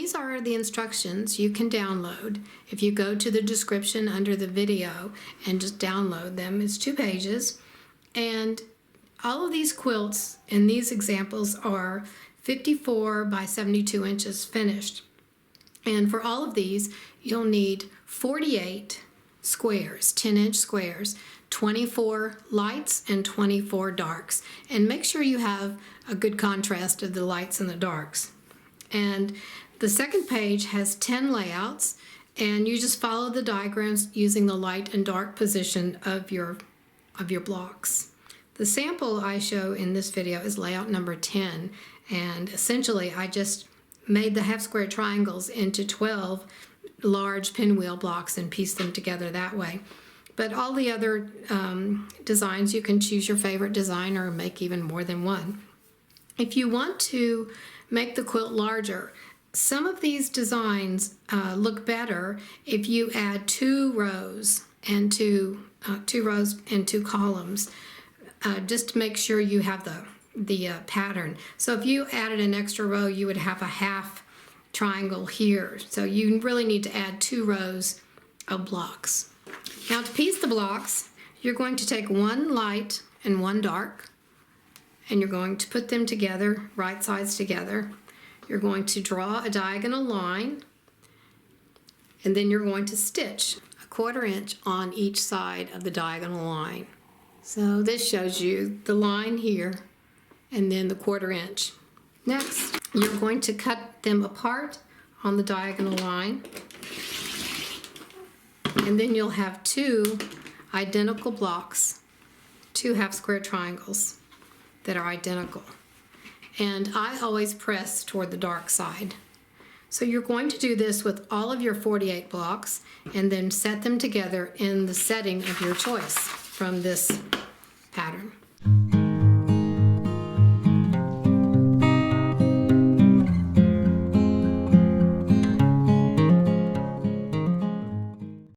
these are the instructions you can download. If you go to the description under the video and just download them, it's 2 pages. And all of these quilts in these examples are 54 by 72 inches finished. And for all of these, you'll need 48 squares, 10-inch squares, 24 lights and 24 darks. And make sure you have a good contrast of the lights and the darks. And the second page has 10 layouts, and you just follow the diagrams using the light and dark position of your blocks. The sample I show in this video is layout number 10, and essentially I just made the half square triangles into 12 large pinwheel blocks and pieced them together that way. But all the other designs, you can choose your favorite design or make even more than one. If you want to make the quilt larger, some of these designs look better if you add 2 rows and 2 columns, just to make sure you have the pattern. So if you added an extra row, you would have a half triangle here. So you really need to add 2 rows of blocks. Now to piece the blocks, you're going to take 1 light and 1 dark, and you're going to put them together, right sides together. You're going to draw a diagonal line, and then you're going to stitch a 1/4 inch on each side of the diagonal line. So this shows you the line here and then the 1/4 inch. Next, you're going to cut them apart on the diagonal line, and then you'll have 2 identical blocks, 2 half square triangles that are identical. And I always press toward the dark side. So you're going to do this with all of your 48 blocks and then set them together in the setting of your choice from this pattern.